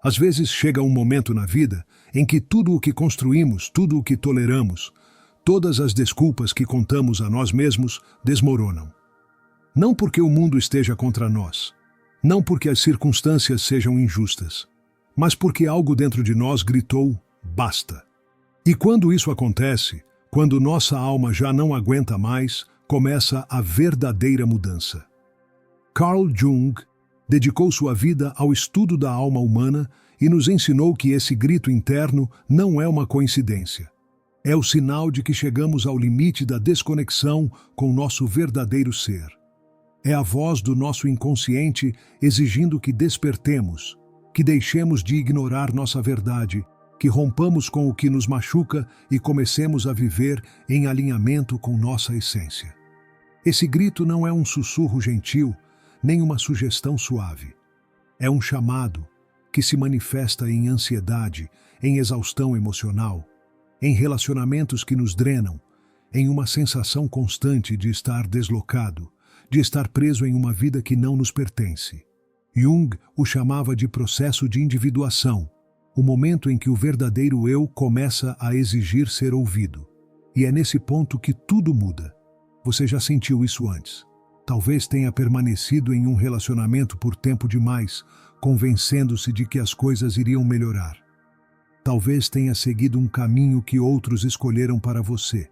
Às vezes chega um momento na vida em que tudo o que construímos, tudo o que toleramos, todas as desculpas que contamos a nós mesmos desmoronam. Não porque o mundo esteja contra nós, não porque as circunstâncias sejam injustas, mas porque algo dentro de nós gritou, basta. E quando isso acontece, quando nossa alma já não aguenta mais, começa a verdadeira mudança. Carl Jung dedicou sua vida ao estudo da alma humana e nos ensinou que esse grito interno não é uma coincidência. É o sinal de que chegamos ao limite da desconexão com nosso verdadeiro ser. É a voz do nosso inconsciente exigindo que despertemos, que deixemos de ignorar nossa verdade, que rompamos com o que nos machuca e comecemos a viver em alinhamento com nossa essência. Esse grito não é um sussurro gentil, nem uma sugestão suave. É um chamado que se manifesta em ansiedade, em exaustão emocional, em relacionamentos que nos drenam, em uma sensação constante de estar deslocado, de estar preso em uma vida que não nos pertence. Jung o chamava de processo de individuação, o momento em que o verdadeiro eu começa a exigir ser ouvido. E é nesse ponto que tudo muda. Você já sentiu isso antes. Talvez tenha permanecido em um relacionamento por tempo demais, convencendo-se de que as coisas iriam melhorar. Talvez tenha seguido um caminho que outros escolheram para você,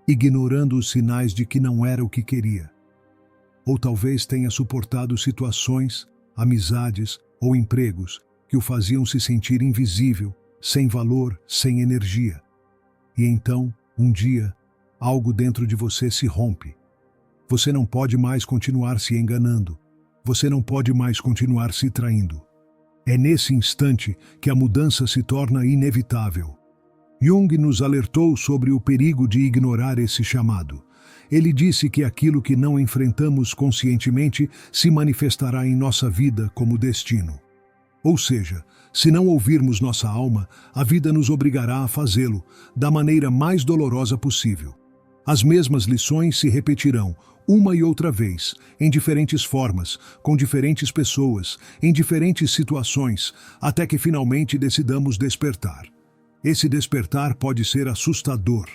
ignorando os sinais de que não era o que queria. Ou talvez tenha suportado situações, amizades ou empregos que o faziam se sentir invisível, sem valor, sem energia. E então, um dia, algo dentro de você se rompe. Você não pode mais continuar se enganando. Você não pode mais continuar se traindo. É nesse instante que a mudança se torna inevitável. Jung nos alertou sobre o perigo de ignorar esse chamado. Ele disse que aquilo que não enfrentamos conscientemente se manifestará em nossa vida como destino. Ou seja, se não ouvirmos nossa alma, a vida nos obrigará a fazê-lo, da maneira mais dolorosa possível. As mesmas lições se repetirão, uma e outra vez, em diferentes formas, com diferentes pessoas, em diferentes situações, até que finalmente decidamos despertar. Esse despertar pode ser assustador.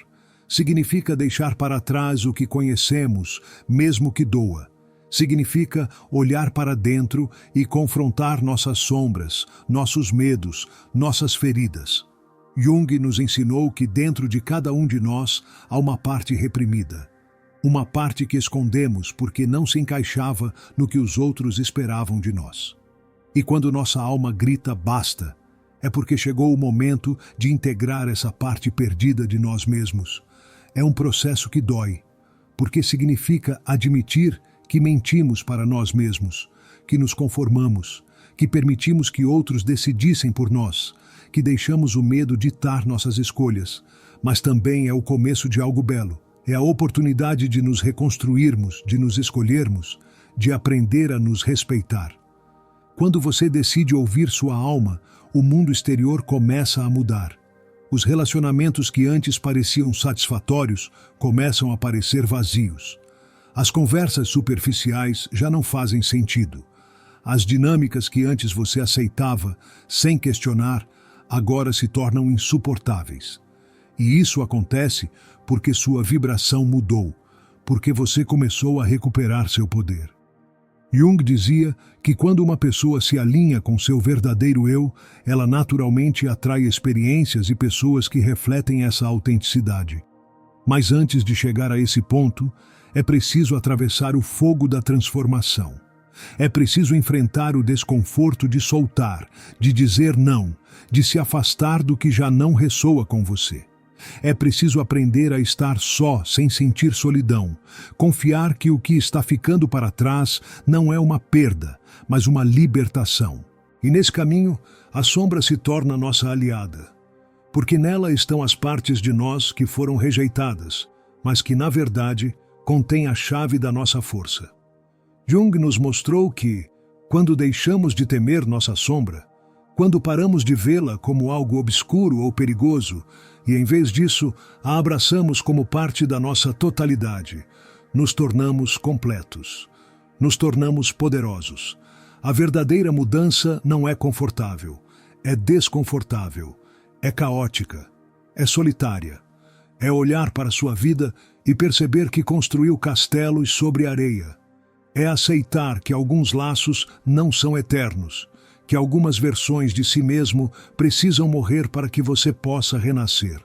Significa deixar para trás o que conhecemos, mesmo que doa. Significa olhar para dentro e confrontar nossas sombras, nossos medos, nossas feridas. Jung nos ensinou que dentro de cada um de nós há uma parte reprimida. Uma parte que escondemos porque não se encaixava no que os outros esperavam de nós. E quando nossa alma grita basta, é porque chegou o momento de integrar essa parte perdida de nós mesmos. É um processo que dói, porque significa admitir que mentimos para nós mesmos, que nos conformamos, que permitimos que outros decidissem por nós, que deixamos o medo ditar nossas escolhas, mas também é o começo de algo belo. É a oportunidade de nos reconstruirmos, de nos escolhermos, de aprender a nos respeitar. Quando você decide ouvir sua alma, o mundo exterior começa a mudar. Os relacionamentos que antes pareciam satisfatórios começam a parecer vazios. As conversas superficiais já não fazem sentido. As dinâmicas que antes você aceitava, sem questionar, agora se tornam insuportáveis. E isso acontece porque sua vibração mudou, porque você começou a recuperar seu poder. Jung dizia que quando uma pessoa se alinha com seu verdadeiro eu, ela naturalmente atrai experiências e pessoas que refletem essa autenticidade. Mas antes de chegar a esse ponto, é preciso atravessar o fogo da transformação. É preciso enfrentar o desconforto de soltar, de dizer não, de se afastar do que já não ressoa com você. É preciso aprender a estar só, sem sentir solidão. Confiar que o que está ficando para trás não é uma perda, mas uma libertação. E nesse caminho, a sombra se torna nossa aliada. Porque nela estão as partes de nós que foram rejeitadas, mas que, na verdade, contêm a chave da nossa força. Jung nos mostrou que, quando deixamos de temer nossa sombra, quando paramos de vê-la como algo obscuro ou perigoso, e em vez disso a abraçamos como parte da nossa totalidade, nos tornamos completos, nos tornamos poderosos. A verdadeira mudança não é confortável, É desconfortável, é caótica, é solitária. É olhar para sua vida e perceber que construiu castelos sobre areia. É aceitar que alguns laços não são eternos, que algumas versões de si mesmo precisam morrer para que você possa renascer.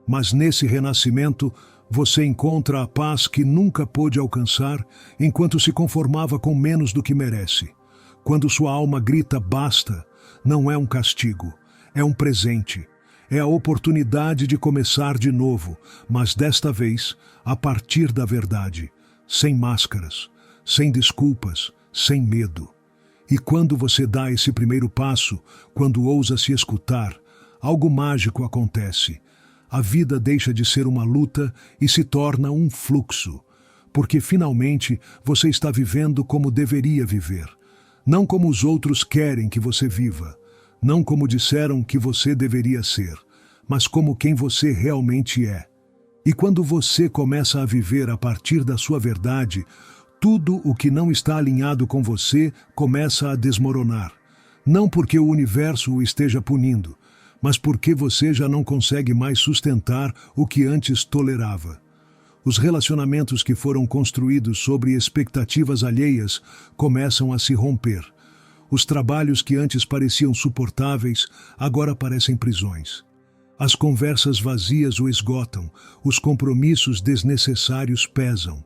Mas nesse renascimento, você encontra a paz que nunca pôde alcançar enquanto se conformava com menos do que merece. Quando sua alma grita basta, não é um castigo, é um presente. É a oportunidade de começar de novo, mas desta vez, a partir da verdade, sem máscaras, sem desculpas, sem medo. E quando você dá esse primeiro passo, quando ousa se escutar, algo mágico acontece. A vida deixa de ser uma luta e se torna um fluxo, porque finalmente você está vivendo como deveria viver, não como os outros querem que você viva. Não como disseram que você deveria ser, mas como quem você realmente é. E quando você começa a viver a partir da sua verdade, tudo o que não está alinhado com você começa a desmoronar. Não porque o universo o esteja punindo, mas porque você já não consegue mais sustentar o que antes tolerava. Os relacionamentos que foram construídos sobre expectativas alheias começam a se romper. Os trabalhos que antes pareciam suportáveis, agora parecem prisões. As conversas vazias o esgotam, os compromissos desnecessários pesam.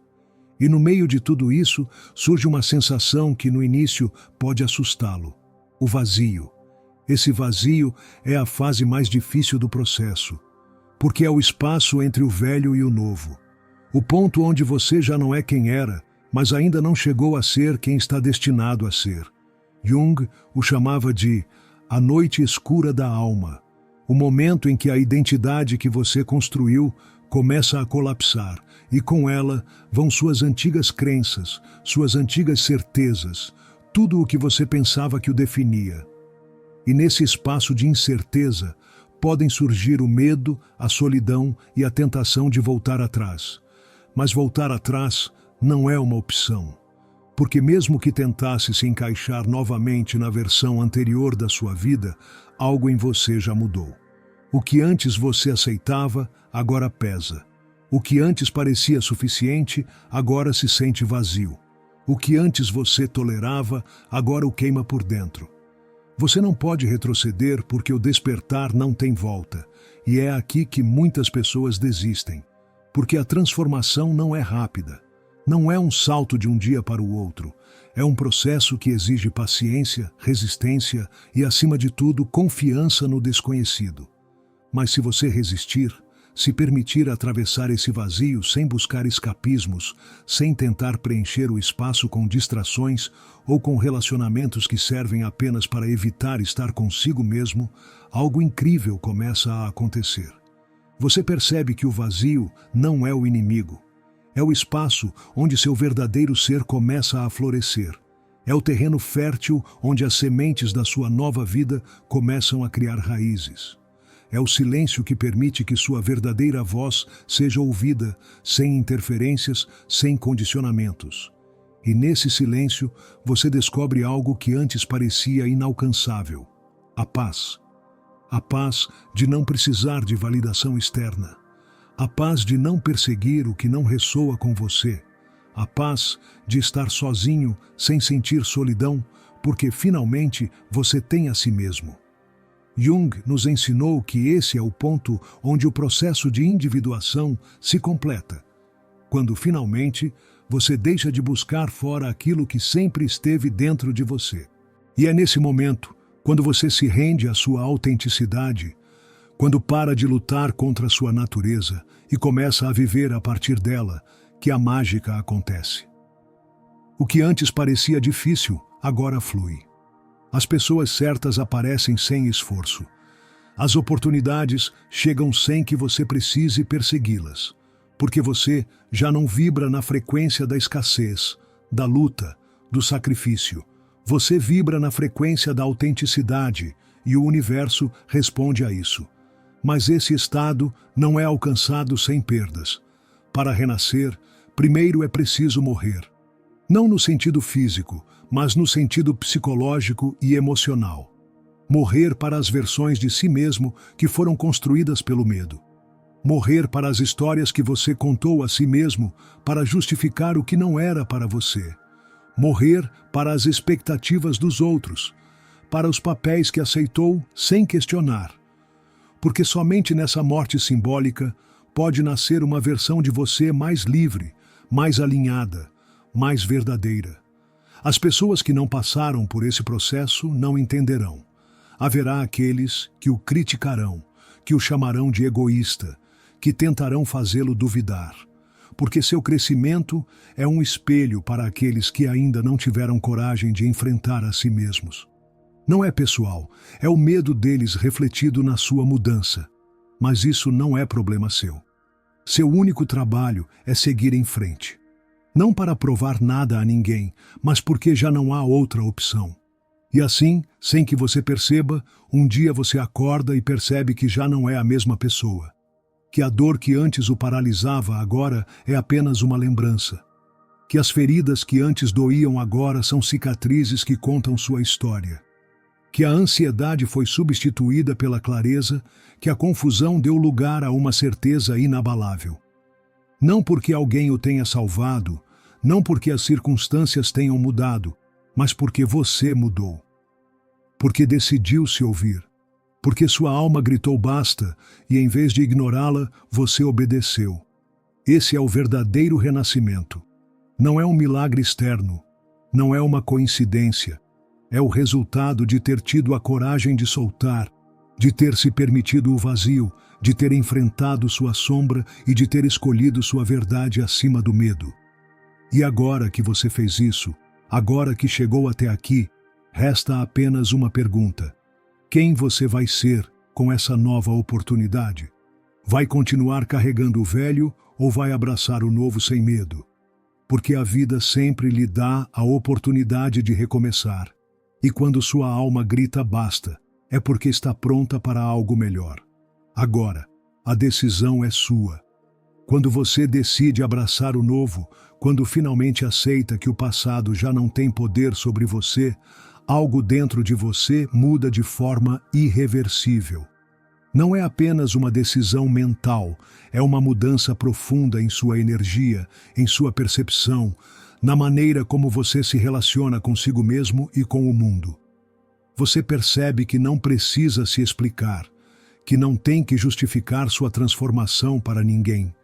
E no meio de tudo isso, surge uma sensação que no início pode assustá-lo: o vazio. Esse vazio é a fase mais difícil do processo, porque é o espaço entre o velho e o novo. O ponto onde você já não é quem era, mas ainda não chegou a ser quem está destinado a ser. Jung o chamava de a noite escura da alma, o momento em que a identidade que você construiu começa a colapsar e com ela vão suas antigas crenças, suas antigas certezas, tudo o que você pensava que o definia. E nesse espaço de incerteza podem surgir o medo, a solidão e a tentação de voltar atrás. Mas voltar atrás não é uma opção. Porque mesmo que tentasse se encaixar novamente na versão anterior da sua vida, algo em você já mudou. O que antes você aceitava, agora pesa. O que antes parecia suficiente, agora se sente vazio. O que antes você tolerava, agora o queima por dentro. Você não pode retroceder porque o despertar não tem volta. E é aqui que muitas pessoas desistem. Porque a transformação não é rápida. Não é um salto de um dia para o outro. É um processo que exige paciência, resistência e, acima de tudo, confiança no desconhecido. Mas se você resistir, se permitir atravessar esse vazio sem buscar escapismos, sem tentar preencher o espaço com distrações ou com relacionamentos que servem apenas para evitar estar consigo mesmo, algo incrível começa a acontecer. Você percebe que o vazio não é o inimigo. É o espaço onde seu verdadeiro ser começa a florescer. É o terreno fértil onde as sementes da sua nova vida começam a criar raízes. É o silêncio que permite que sua verdadeira voz seja ouvida, sem interferências, sem condicionamentos. E nesse silêncio, você descobre algo que antes parecia inalcançável: a paz. A paz de não precisar de validação externa. A paz de não perseguir o que não ressoa com você. A paz de estar sozinho, sem sentir solidão, porque finalmente você tem a si mesmo. Jung nos ensinou que esse é o ponto onde o processo de individuação se completa. Quando finalmente você deixa de buscar fora aquilo que sempre esteve dentro de você. E é nesse momento, quando você se rende à sua autenticidade, quando para de lutar contra a sua natureza e começa a viver a partir dela, que a mágica acontece. O que antes parecia difícil, agora flui. As pessoas certas aparecem sem esforço. As oportunidades chegam sem que você precise persegui-las, porque você já não vibra na frequência da escassez, da luta, do sacrifício. Você vibra na frequência da autenticidade e o universo responde a isso. Mas esse estado não é alcançado sem perdas. Para renascer, primeiro é preciso morrer. Não no sentido físico, mas no sentido psicológico e emocional. Morrer para as versões de si mesmo que foram construídas pelo medo. Morrer para as histórias que você contou a si mesmo para justificar o que não era para você. Morrer para as expectativas dos outros, para os papéis que aceitou sem questionar. Porque somente nessa morte simbólica pode nascer uma versão de você mais livre, mais alinhada, mais verdadeira. As pessoas que não passaram por esse processo não entenderão. Haverá aqueles que o criticarão, que o chamarão de egoísta, que tentarão fazê-lo duvidar, porque seu crescimento é um espelho para aqueles que ainda não tiveram coragem de enfrentar a si mesmos. Não é pessoal, é o medo deles refletido na sua mudança. Mas isso não é problema seu. Seu único trabalho é seguir em frente. Não para provar nada a ninguém, mas porque já não há outra opção. E assim, sem que você perceba, um dia você acorda e percebe que já não é a mesma pessoa. Que a dor que antes o paralisava agora é apenas uma lembrança. Que as feridas que antes doíam agora são cicatrizes que contam sua história. Que a ansiedade foi substituída pela clareza, que a confusão deu lugar a uma certeza inabalável. Não porque alguém o tenha salvado, não porque as circunstâncias tenham mudado, mas porque você mudou. Porque decidiu se ouvir. Porque sua alma gritou basta, e em vez de ignorá-la, você obedeceu. Esse é o verdadeiro renascimento. Não é um milagre externo, não é uma coincidência. É o resultado de ter tido a coragem de soltar, de ter se permitido o vazio, de ter enfrentado sua sombra e de ter escolhido sua verdade acima do medo. E agora que você fez isso, agora que chegou até aqui, resta apenas uma pergunta. Quem você vai ser com essa nova oportunidade? Vai continuar carregando o velho ou vai abraçar o novo sem medo? Porque a vida sempre lhe dá a oportunidade de recomeçar. E quando sua alma grita basta, é porque está pronta para algo melhor. Agora, a decisão é sua. Quando você decide abraçar o novo, quando finalmente aceita que o passado já não tem poder sobre você, algo dentro de você muda de forma irreversível. Não é apenas uma decisão mental, é uma mudança profunda em sua energia, em sua percepção, na maneira como você se relaciona consigo mesmo e com o mundo. Você percebe que não precisa se explicar, que não tem que justificar sua transformação para ninguém.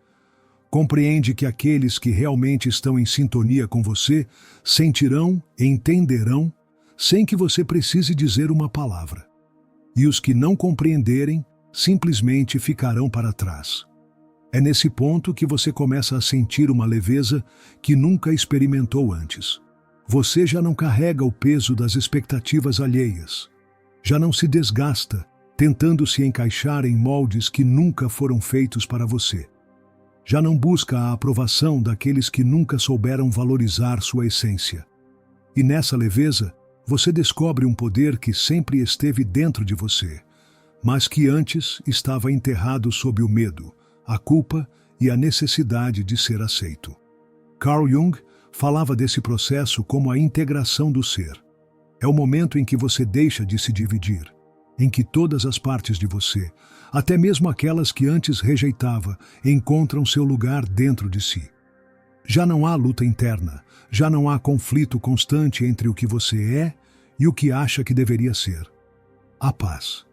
Compreende que aqueles que realmente estão em sintonia com você sentirão e entenderão sem que você precise dizer uma palavra. E os que não compreenderem simplesmente ficarão para trás. É nesse ponto que você começa a sentir uma leveza que nunca experimentou antes. Você já não carrega o peso das expectativas alheias. Já não se desgasta, tentando se encaixar em moldes que nunca foram feitos para você. Já não busca a aprovação daqueles que nunca souberam valorizar sua essência. E nessa leveza, você descobre um poder que sempre esteve dentro de você, mas que antes estava enterrado sob o medo, a culpa e a necessidade de ser aceito. Carl Jung falava desse processo como a integração do ser. É o momento em que você deixa de se dividir, em que todas as partes de você, até mesmo aquelas que antes rejeitava, encontram seu lugar dentro de si. Já não há luta interna, já não há conflito constante entre o que você é e o que acha que deveria ser. Há paz.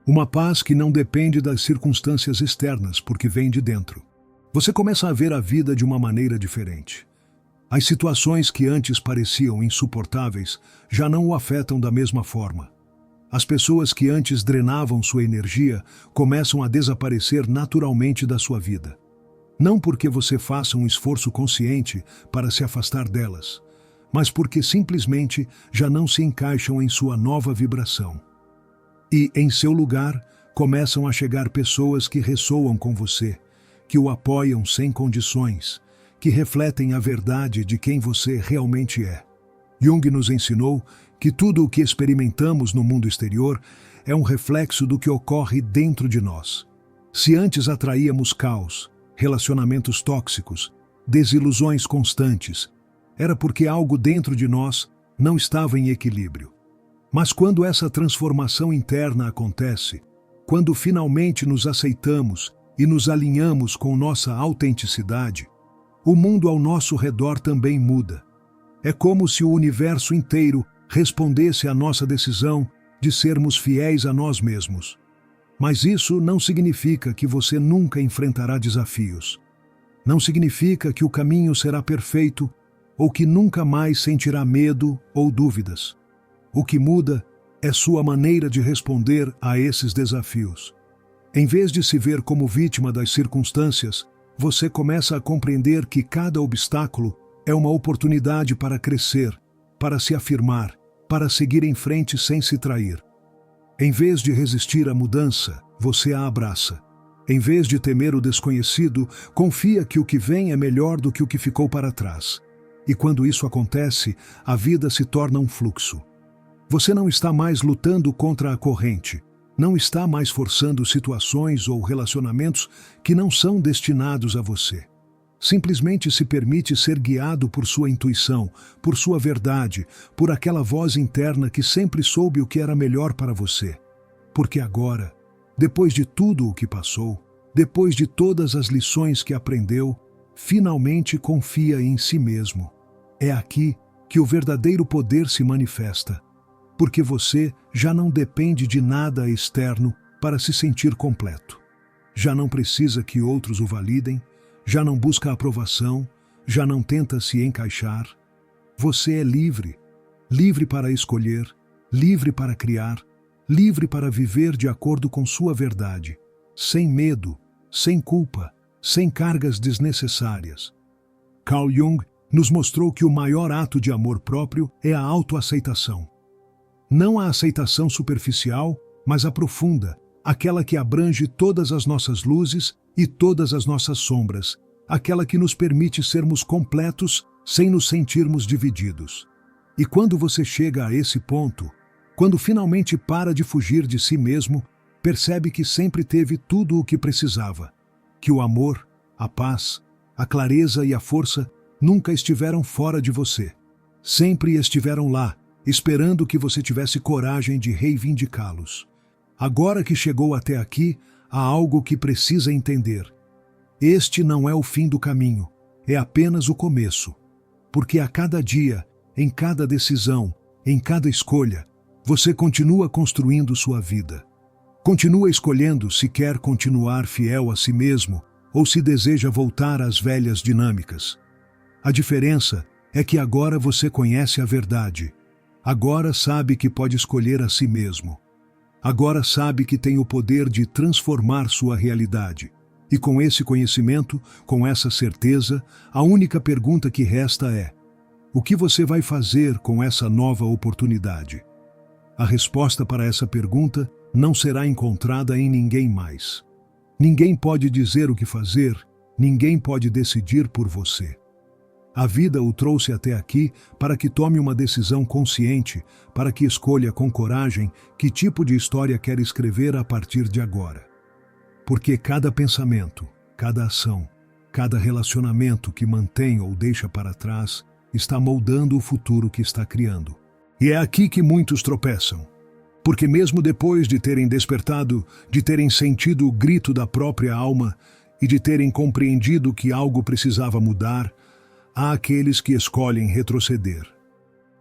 Uma paz que não depende das circunstâncias externas, porque vem de dentro. Você começa a ver a vida de uma maneira diferente. As situações que antes pareciam insuportáveis já não o afetam da mesma forma. As pessoas que antes drenavam sua energia começam a desaparecer naturalmente da sua vida. Não porque você faça um esforço consciente para se afastar delas, mas porque simplesmente já não se encaixam em sua nova vibração. E, em seu lugar, começam a chegar pessoas que ressoam com você, que o apoiam sem condições, que refletem a verdade de quem você realmente é. Jung nos ensinou que tudo o que experimentamos no mundo exterior é um reflexo do que ocorre dentro de nós. Se antes atraíamos caos, relacionamentos tóxicos, desilusões constantes, era porque algo dentro de nós não estava em equilíbrio. Mas quando essa transformação interna acontece, quando finalmente nos aceitamos e nos alinhamos com nossa autenticidade, o mundo ao nosso redor também muda. É como se o universo inteiro respondesse à nossa decisão de sermos fiéis a nós mesmos. Mas isso não significa que você nunca enfrentará desafios. Não significa que o caminho será perfeito ou que nunca mais sentirá medo ou dúvidas. O que muda é sua maneira de responder a esses desafios. Em vez de se ver como vítima das circunstâncias, você começa a compreender que cada obstáculo é uma oportunidade para crescer, para se afirmar, para seguir em frente sem se trair. Em vez de resistir à mudança, você a abraça. Em vez de temer o desconhecido, confia que o que vem é melhor do que o que ficou para trás. E quando isso acontece, a vida se torna um fluxo. Você não está mais lutando contra a corrente, não está mais forçando situações ou relacionamentos que não são destinados a você. Simplesmente se permite ser guiado por sua intuição, por sua verdade, por aquela voz interna que sempre soube o que era melhor para você. Porque agora, depois de tudo o que passou, depois de todas as lições que aprendeu, finalmente confia em si mesmo. É aqui que o verdadeiro poder se manifesta, porque você já não depende de nada externo para se sentir completo. Já não precisa que outros o validem, já não busca aprovação, já não tenta se encaixar. Você é livre, livre para escolher, livre para criar, livre para viver de acordo com sua verdade, sem medo, sem culpa, sem cargas desnecessárias. Carl Jung nos mostrou que o maior ato de amor próprio é a autoaceitação. Não a aceitação superficial, mas a profunda, aquela que abrange todas as nossas luzes e todas as nossas sombras, aquela que nos permite sermos completos sem nos sentirmos divididos. E quando você chega a esse ponto, quando finalmente para de fugir de si mesmo, percebe que sempre teve tudo o que precisava, que o amor, a paz, a clareza e a força nunca estiveram fora de você. Sempre estiveram lá, esperando que você tivesse coragem de reivindicá-los. Agora que chegou até aqui, há algo que precisa entender. Este não é o fim do caminho, é apenas o começo. Porque a cada dia, em cada decisão, em cada escolha, você continua construindo sua vida. Continua escolhendo se quer continuar fiel a si mesmo ou se deseja voltar às velhas dinâmicas. A diferença é que agora você conhece a verdade. Agora sabe que pode escolher a si mesmo. Agora sabe que tem o poder de transformar sua realidade. E com esse conhecimento, com essa certeza, a única pergunta que resta é: o que você vai fazer com essa nova oportunidade? A resposta para essa pergunta não será encontrada em ninguém mais. Ninguém pode dizer o que fazer, ninguém pode decidir por você. A vida o trouxe até aqui para que tome uma decisão consciente, para que escolha com coragem que tipo de história quer escrever a partir de agora. Porque cada pensamento, cada ação, cada relacionamento que mantém ou deixa para trás está moldando o futuro que está criando. E é aqui que muitos tropeçam. Porque mesmo depois de terem despertado, de terem sentido o grito da própria alma e de terem compreendido que algo precisava mudar, há aqueles que escolhem retroceder.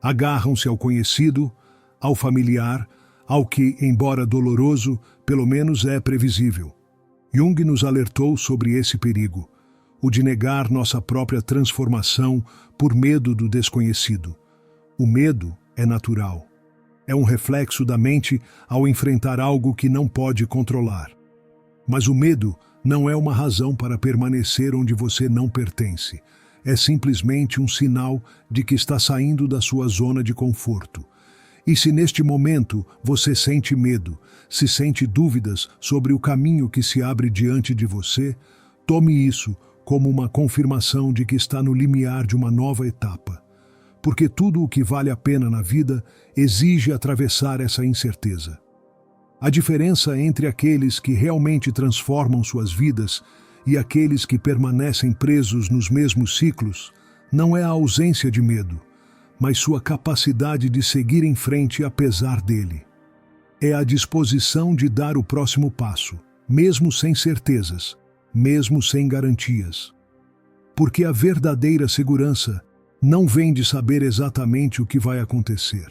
Agarram-se ao conhecido, ao familiar, ao que, embora doloroso, pelo menos é previsível. Jung nos alertou sobre esse perigo, o de negar nossa própria transformação por medo do desconhecido. O medo é natural. É um reflexo da mente ao enfrentar algo que não pode controlar. Mas o medo não é uma razão para permanecer onde você não pertence. É simplesmente um sinal de que está saindo da sua zona de conforto. E se neste momento você sente medo, se sente dúvidas sobre o caminho que se abre diante de você, tome isso como uma confirmação de que está no limiar de uma nova etapa. Porque tudo o que vale a pena na vida exige atravessar essa incerteza. A diferença entre aqueles que realmente transformam suas vidas e aqueles que permanecem presos nos mesmos ciclos não é a ausência de medo, mas sua capacidade de seguir em frente apesar dele. É a disposição de dar o próximo passo, mesmo sem certezas, mesmo sem garantias. Porque a verdadeira segurança não vem de saber exatamente o que vai acontecer,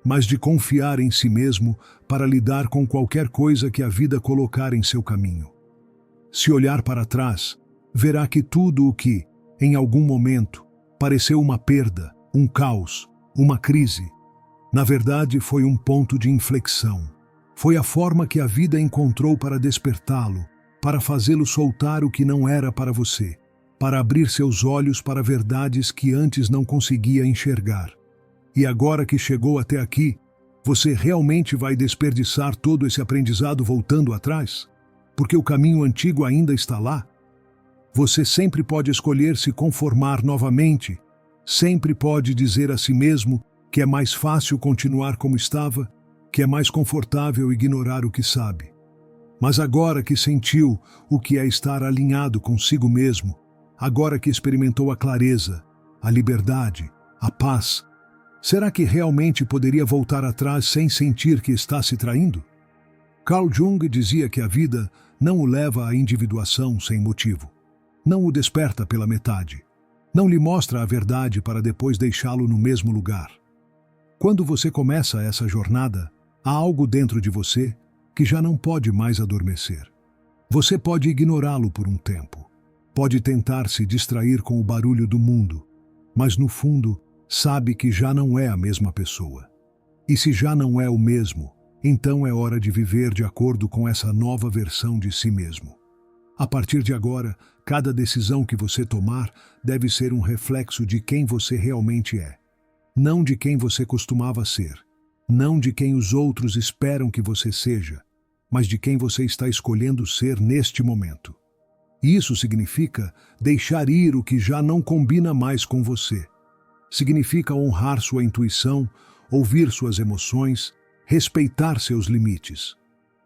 mas de confiar em si mesmo para lidar com qualquer coisa que a vida colocar em seu caminho. Se olhar para trás, verá que tudo o que, em algum momento, pareceu uma perda, um caos, uma crise, na verdade foi um ponto de inflexão. Foi a forma que a vida encontrou para despertá-lo, para fazê-lo soltar o que não era para você, para abrir seus olhos para verdades que antes não conseguia enxergar. E agora que chegou até aqui, você realmente vai desperdiçar todo esse aprendizado voltando atrás? Porque o caminho antigo ainda está lá? Você sempre pode escolher se conformar novamente, sempre pode dizer a si mesmo que é mais fácil continuar como estava, que é mais confortável ignorar o que sabe. Mas agora que sentiu o que é estar alinhado consigo mesmo, agora que experimentou a clareza, a liberdade, a paz, será que realmente poderia voltar atrás sem sentir que está se traindo? Carl Jung dizia que a vida não o leva à individuação sem motivo. Não o desperta pela metade. Não lhe mostra a verdade para depois deixá-lo no mesmo lugar. Quando você começa essa jornada, há algo dentro de você que já não pode mais adormecer. Você pode ignorá-lo por um tempo. Pode tentar se distrair com o barulho do mundo, mas no fundo sabe que já não é a mesma pessoa. E se já não é o mesmo, então é hora de viver de acordo com essa nova versão de si mesmo. A partir de agora, cada decisão que você tomar deve ser um reflexo de quem você realmente é. Não de quem você costumava ser, não de quem os outros esperam que você seja, mas de quem você está escolhendo ser neste momento. Isso significa deixar ir o que já não combina mais com você. Significa honrar sua intuição, ouvir suas emoções, respeitar seus limites.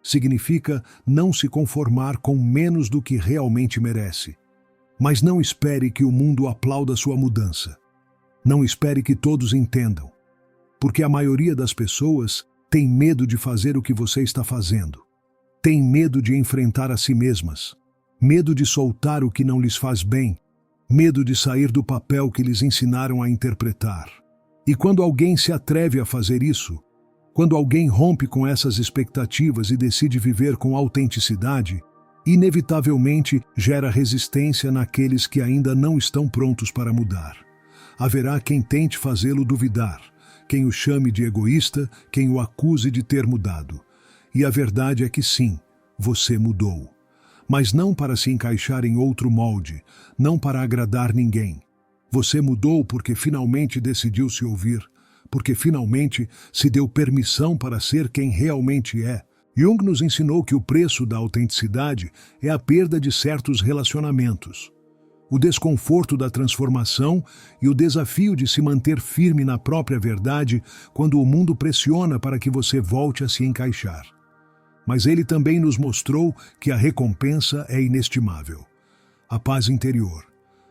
Significa não se conformar com menos do que realmente merece. Mas não espere que o mundo aplauda sua mudança. Não espere que todos entendam. Porque a maioria das pessoas tem medo de fazer o que você está fazendo. Tem medo de enfrentar a si mesmas. Medo de soltar o que não lhes faz bem. Medo de sair do papel que lhes ensinaram a interpretar. E quando alguém se atreve a fazer isso, quando alguém rompe com essas expectativas e decide viver com autenticidade, inevitavelmente gera resistência naqueles que ainda não estão prontos para mudar. Haverá quem tente fazê-lo duvidar, quem o chame de egoísta, quem o acuse de ter mudado. E a verdade é que sim, você mudou. Mas não para se encaixar em outro molde, não para agradar ninguém. Você mudou porque finalmente decidiu se ouvir, porque finalmente se deu permissão para ser quem realmente é. Jung nos ensinou que o preço da autenticidade é a perda de certos relacionamentos, o desconforto da transformação e o desafio de se manter firme na própria verdade quando o mundo pressiona para que você volte a se encaixar. Mas ele também nos mostrou que a recompensa é inestimável. A paz interior,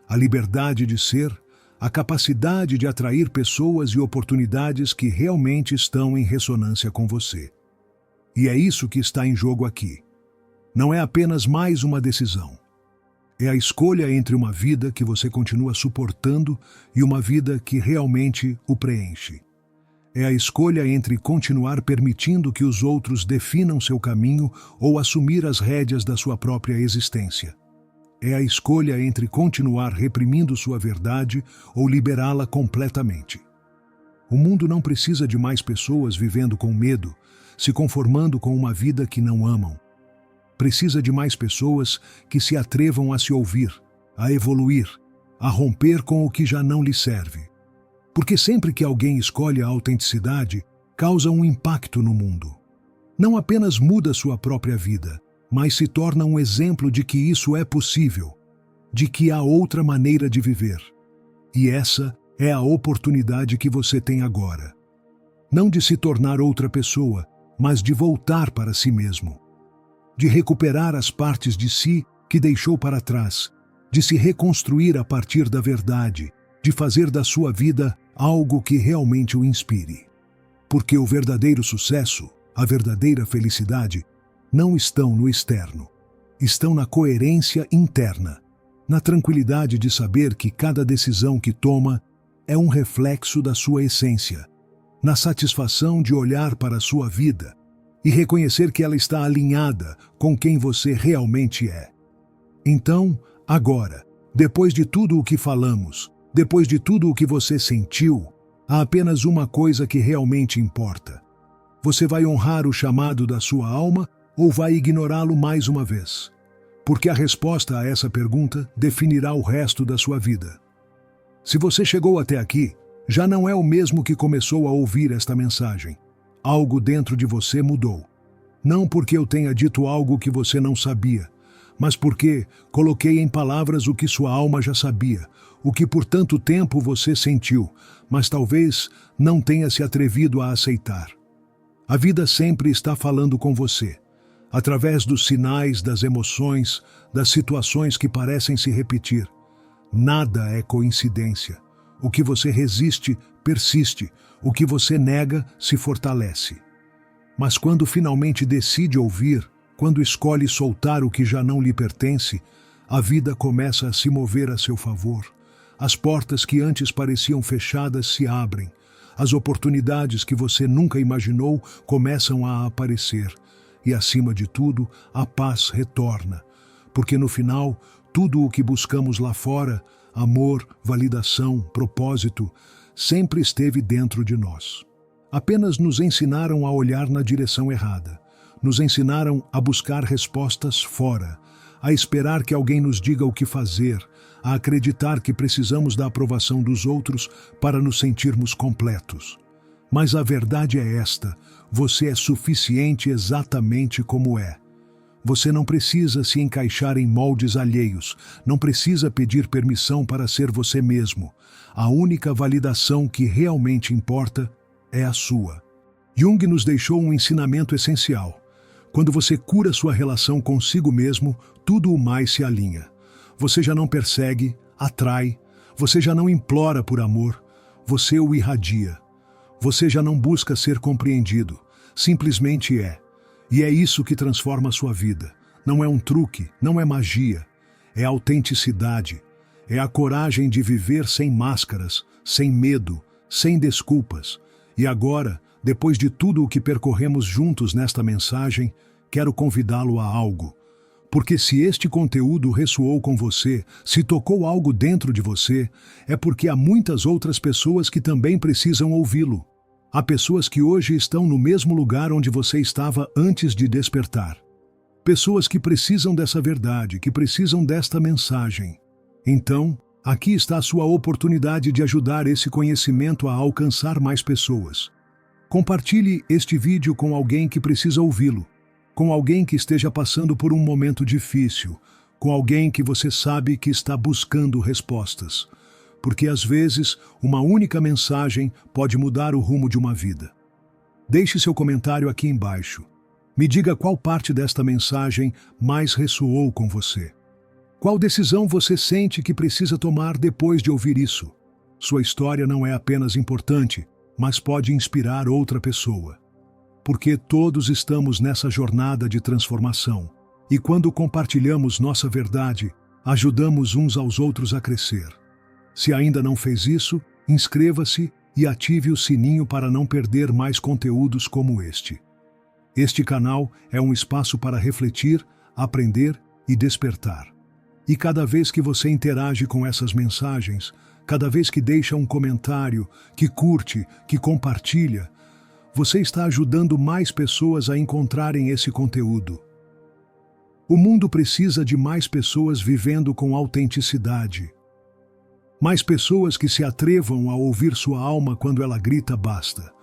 a liberdade de ser, a capacidade de atrair pessoas e oportunidades que realmente estão em ressonância com você. E é isso que está em jogo aqui. Não é apenas mais uma decisão. É a escolha entre uma vida que você continua suportando e uma vida que realmente o preenche. É a escolha entre continuar permitindo que os outros definam seu caminho ou assumir as rédeas da sua própria existência. É a escolha entre continuar reprimindo sua verdade ou liberá-la completamente. O mundo não precisa de mais pessoas vivendo com medo, se conformando com uma vida que não amam. Precisa de mais pessoas que se atrevam a se ouvir, a evoluir, a romper com o que já não lhe serve. Porque sempre que alguém escolhe a autenticidade, causa um impacto no mundo. Não apenas muda sua própria vida, mas se torna um exemplo de que isso é possível, de que há outra maneira de viver. E essa é a oportunidade que você tem agora. Não de se tornar outra pessoa, mas de voltar para si mesmo. De recuperar as partes de si que deixou para trás, de se reconstruir a partir da verdade, de fazer da sua vida algo que realmente o inspire. Porque o verdadeiro sucesso, a verdadeira felicidade, não estão no externo. Estão na coerência interna, na tranquilidade de saber que cada decisão que toma é um reflexo da sua essência, na satisfação de olhar para a sua vida e reconhecer que ela está alinhada com quem você realmente é. Então, agora, depois de tudo o que falamos, depois de tudo o que você sentiu, há apenas uma coisa que realmente importa. Você vai honrar o chamado da sua alma ou vai ignorá-lo mais uma vez? Porque a resposta a essa pergunta definirá o resto da sua vida. Se você chegou até aqui, já não é o mesmo que começou a ouvir esta mensagem. Algo dentro de você mudou. Não porque eu tenha dito algo que você não sabia, mas porque coloquei em palavras o que sua alma já sabia, o que por tanto tempo você sentiu, mas talvez não tenha se atrevido a aceitar. A vida sempre está falando com você, através dos sinais, das emoções, das situações que parecem se repetir. Nada é coincidência. O que você resiste, persiste. O que você nega, se fortalece. Mas quando finalmente decide ouvir, quando escolhe soltar o que já não lhe pertence, a vida começa a se mover a seu favor. As portas que antes pareciam fechadas se abrem. As oportunidades que você nunca imaginou começam a aparecer. E, acima de tudo, a paz retorna. Porque no final, tudo o que buscamos lá fora, amor, validação, propósito, sempre esteve dentro de nós. Apenas nos ensinaram a olhar na direção errada. Nos ensinaram a buscar respostas fora, a esperar que alguém nos diga o que fazer, a acreditar que precisamos da aprovação dos outros para nos sentirmos completos. Mas a verdade é esta: você é suficiente exatamente como é. Você não precisa se encaixar em moldes alheios, não precisa pedir permissão para ser você mesmo. A única validação que realmente importa é a sua. Jung nos deixou um ensinamento essencial. Quando você cura sua relação consigo mesmo, tudo o mais se alinha. Você já não persegue, atrai, você já não implora por amor, você o irradia. Você já não busca ser compreendido, simplesmente é. E é isso que transforma a sua vida. Não é um truque, não é magia. É autenticidade. É a coragem de viver sem máscaras, sem medo, sem desculpas. E agora, depois de tudo o que percorremos juntos nesta mensagem, quero convidá-lo a algo. Porque se este conteúdo ressoou com você, se tocou algo dentro de você, é porque há muitas outras pessoas que também precisam ouvi-lo. Há pessoas que hoje estão no mesmo lugar onde você estava antes de despertar. Pessoas que precisam dessa verdade, que precisam desta mensagem. Então, aqui está a sua oportunidade de ajudar esse conhecimento a alcançar mais pessoas. Compartilhe este vídeo com alguém que precisa ouvi-lo, com alguém que esteja passando por um momento difícil, com alguém que você sabe que está buscando respostas. Porque às vezes, uma única mensagem pode mudar o rumo de uma vida. Deixe seu comentário aqui embaixo. Me diga qual parte desta mensagem mais ressoou com você. Qual decisão você sente que precisa tomar depois de ouvir isso? Sua história não é apenas importante, mas pode inspirar outra pessoa. Porque todos estamos nessa jornada de transformação. E quando compartilhamos nossa verdade, ajudamos uns aos outros a crescer. Se ainda não fez isso, inscreva-se e ative o sininho para não perder mais conteúdos como este. Este canal é um espaço para refletir, aprender e despertar. E cada vez que você interage com essas mensagens, cada vez que deixa um comentário, que curte, que compartilha, você está ajudando mais pessoas a encontrarem esse conteúdo. O mundo precisa de mais pessoas vivendo com autenticidade. Mais pessoas que se atrevam a ouvir sua alma quando ela grita basta.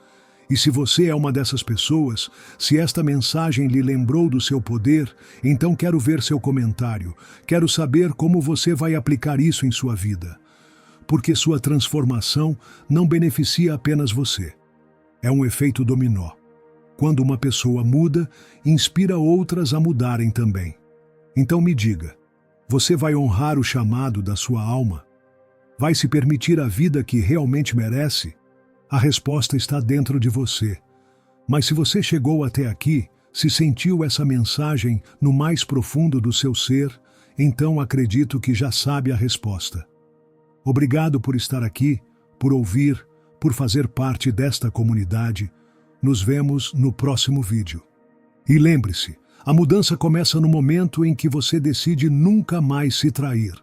E se você é uma dessas pessoas, se esta mensagem lhe lembrou do seu poder, então quero ver seu comentário. Quero saber como você vai aplicar isso em sua vida. Porque sua transformação não beneficia apenas você. É um efeito dominó. Quando uma pessoa muda, inspira outras a mudarem também. Então me diga, você vai honrar o chamado da sua alma? Vai se permitir a vida que realmente merece? A resposta está dentro de você. Mas se você chegou até aqui, se sentiu essa mensagem no mais profundo do seu ser, então acredito que já sabe a resposta. Obrigado por estar aqui, por ouvir, por fazer parte desta comunidade. Nos vemos no próximo vídeo. E lembre-se, a mudança começa no momento em que você decide nunca mais se trair.